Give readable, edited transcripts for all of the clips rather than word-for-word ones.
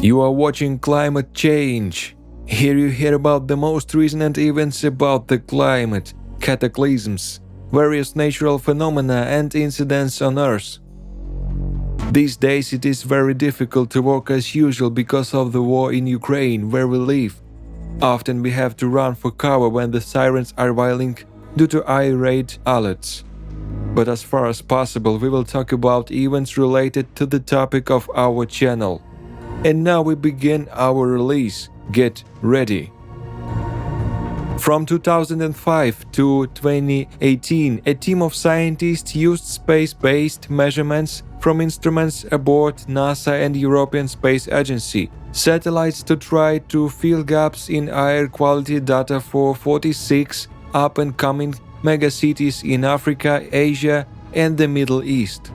You are watching Climate Change. Here you hear about the most recent events about the climate, cataclysms, various natural phenomena and incidents on Earth. These days it is very difficult to work as usual because of the war in Ukraine where we live. Often we have to run for cover when the sirens are wailing due to irate alerts. But as far as possible we will talk about events related to the topic of our channel. And now we begin our release. Get ready. From 2005 to 2018, a team of scientists used space-based measurements from instruments aboard NASA and European Space Agency satellites to try to fill gaps in air quality data for 46 up-and-coming megacities in Africa, Asia, and the Middle East.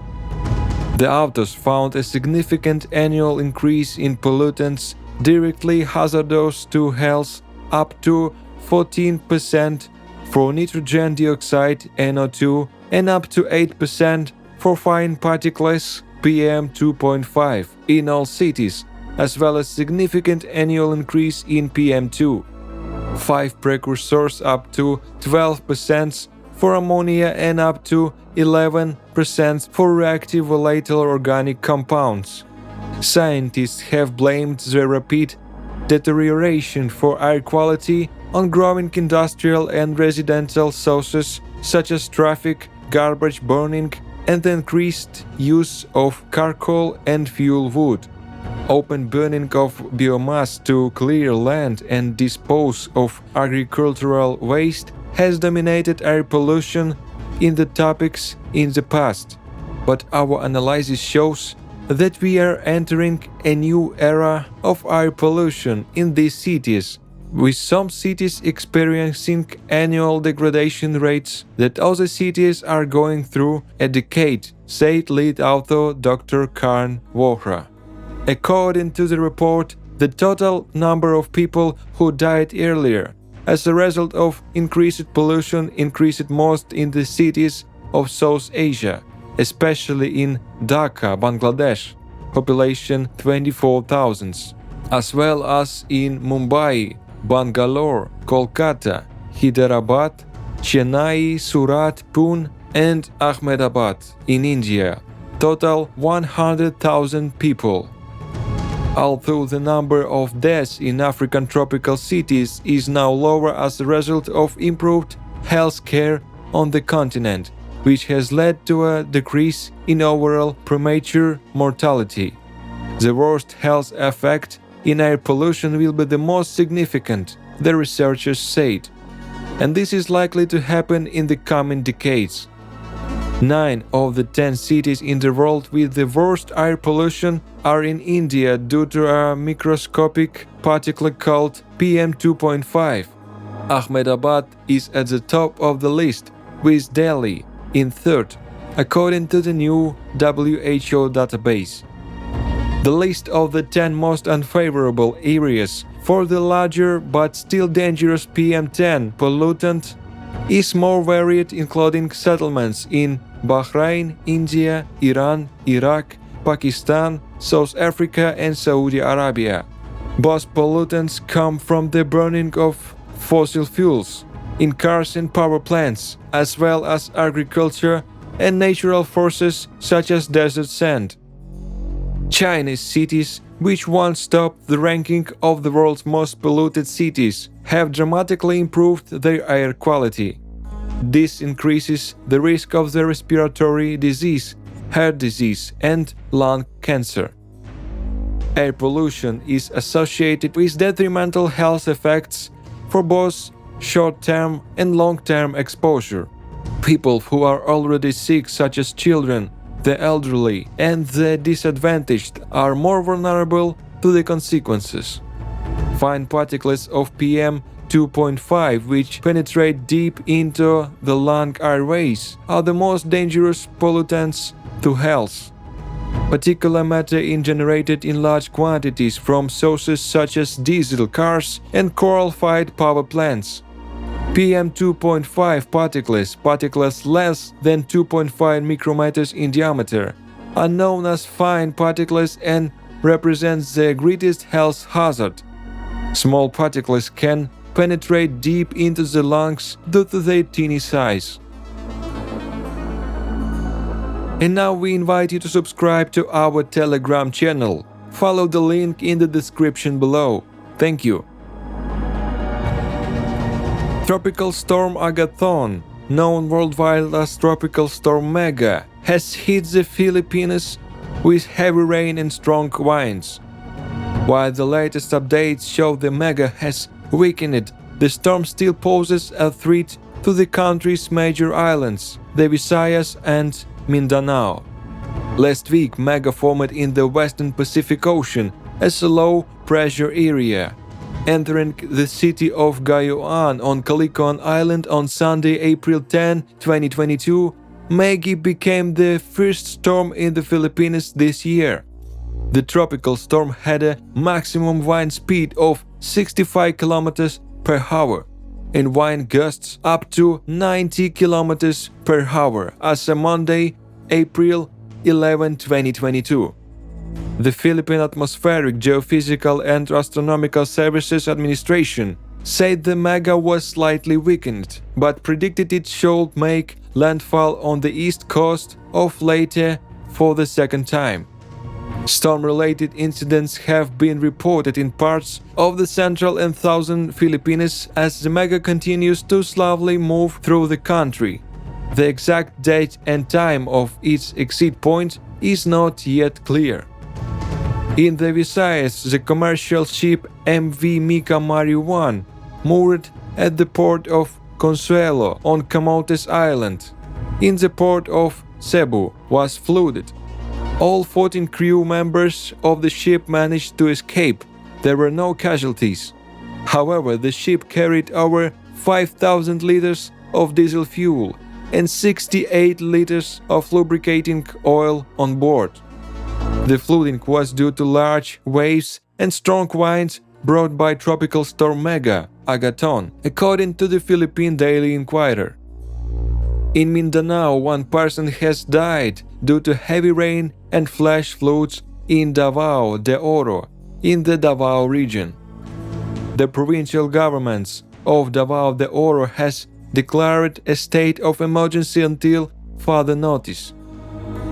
The authors found a significant annual increase in pollutants directly hazardous to health, up to 14% for nitrogen dioxide (NO2) and up to 8% for fine particles PM2.5 in all cities, as well as significant annual increase in PM2. 5 precursors up to 12% for ammonia and up to 11% for reactive volatile organic compounds. Scientists have blamed the rapid deterioration for air quality on growing industrial and residential sources such as traffic, garbage burning, and the increased use of charcoal and fuel wood. Open burning of biomass to clear land and dispose of agricultural waste has dominated air pollution in the topics in the past, but our analysis shows that we are entering a new era of air pollution in these cities, with some cities experiencing annual degradation rates that other cities are going through a decade, said lead author Dr. Karen Wohra. According to the report, the total number of people who died earlier as a result of increased pollution increased most in the cities of South Asia, especially in Dhaka, Bangladesh, population 24,000, as well as in Mumbai, Bangalore, Kolkata, Hyderabad, Chennai, Surat, Pune, and Ahmedabad in India, total 100,000 people. Although the number of deaths in African tropical cities is now lower as a result of improved health care on the continent, which has led to a decrease in overall premature mortality. The worst health effect in air pollution will be the most significant, the researchers said, and this is likely to happen in the coming decades. 9 of the 10 cities in the world with the worst air pollution are in India due to a microscopic particle called PM2.5. Ahmedabad is at the top of the list, with Delhi in third, according to the new WHO database. The list of the 10 most unfavorable areas for the larger but still dangerous PM10 pollutant is more varied, including settlements in Bahrain, India, Iran, Iraq, Pakistan, South Africa, and Saudi Arabia. Both pollutants come from the burning of fossil fuels in cars and power plants, as well as agriculture and natural forces such as desert sand. Chinese cities, which once topped the ranking of the world's most polluted cities, have dramatically improved their air quality. This increases the risk of the respiratory disease, heart disease, and lung cancer. Air pollution is associated with detrimental health effects for both short-term and long-term exposure. People who are already sick, such as children, the elderly, and the disadvantaged, are more vulnerable to the consequences. Fine particles of PM2.5, which penetrate deep into the lung airways, are the most dangerous pollutants to health. Particulate matter generated in large quantities from sources such as diesel cars and coal-fired power plants. PM2.5 particles less than 2.5 micrometers in diameter, are known as fine particles and represents the greatest health hazard. Small particles can penetrate deep into the lungs due to their teeny size. And now we invite you to subscribe to our Telegram channel. Follow the link in the description below. Thank you. Tropical storm Agathon, known worldwide as Tropical Storm Mega, has hit the Philippines with heavy rain and strong winds. While the latest updates show the Mega has weakened, the storm still poses a threat to the country's major islands, the Visayas and Mindanao. Last week, Mega formed in the Western Pacific Ocean as a low-pressure area, entering the city of Gayoan on Calicon Island on Sunday, April 10, 2022. Maggie became the first storm in the Philippines this year. The tropical storm had a maximum wind speed of 65 km per hour and wind gusts up to 90 km per hour as of Monday, April 11, 2022. The Philippine Atmospheric, Geophysical and Astronomical Services Administration said the Mega was slightly weakened, but predicted it should make landfall on the east coast of Leyte for the second time. Storm-related incidents have been reported in parts of the central and southern Philippines as the Mega continues to slowly move through the country. The exact date and time of its exit point is not yet clear. In the Visayas, the commercial ship MV Mika Mari 1 moored at the port of Consuelo on Camotes Island, in the port of Cebu, was flooded. All 14 crew members of the ship managed to escape. There were no casualties. However, the ship carried over 5,000 liters of diesel fuel and 68 liters of lubricating oil on board. The flooding was due to large waves and strong winds brought by Tropical Storm Mega, Agathon, according to the Philippine Daily Inquirer. In Mindanao, one person has died due to heavy rain and flash floods in Davao de Oro, in the Davao region. The provincial governments of Davao de Oro has declared a state of emergency until further notice.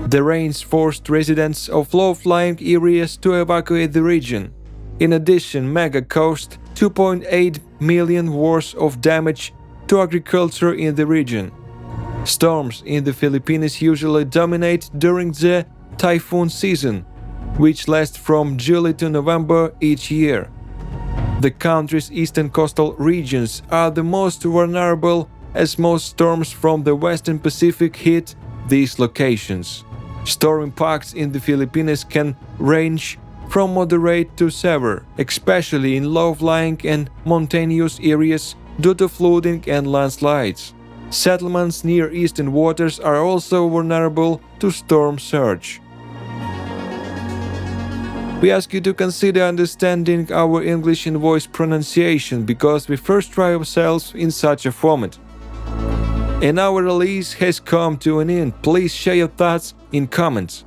The rains forced residents of low-lying areas to evacuate the region. In addition, Mega caused 2.8 million worth of damage to agriculture in the region. Storms in the Philippines usually dominate during the typhoon season, which lasts from July to November each year. The country's eastern coastal regions are the most vulnerable as most storms from the Western Pacific hit these locations. Storm impacts in the Philippines can range from moderate to severe, especially in low-lying and mountainous areas due to flooding and landslides. Settlements near eastern waters are also vulnerable to storm surge. We ask you to consider understanding our English and voice pronunciation because we first try ourselves in such a format. And our release has come to an end. Please share your thoughts in comments.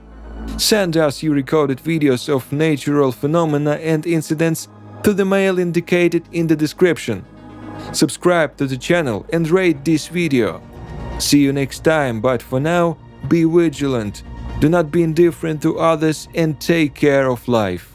Send us your recorded videos of natural phenomena and incidents to the mail indicated in the description. Subscribe to the channel and rate this video. See you next time, but for now, be vigilant, do not be indifferent to others and take care of life.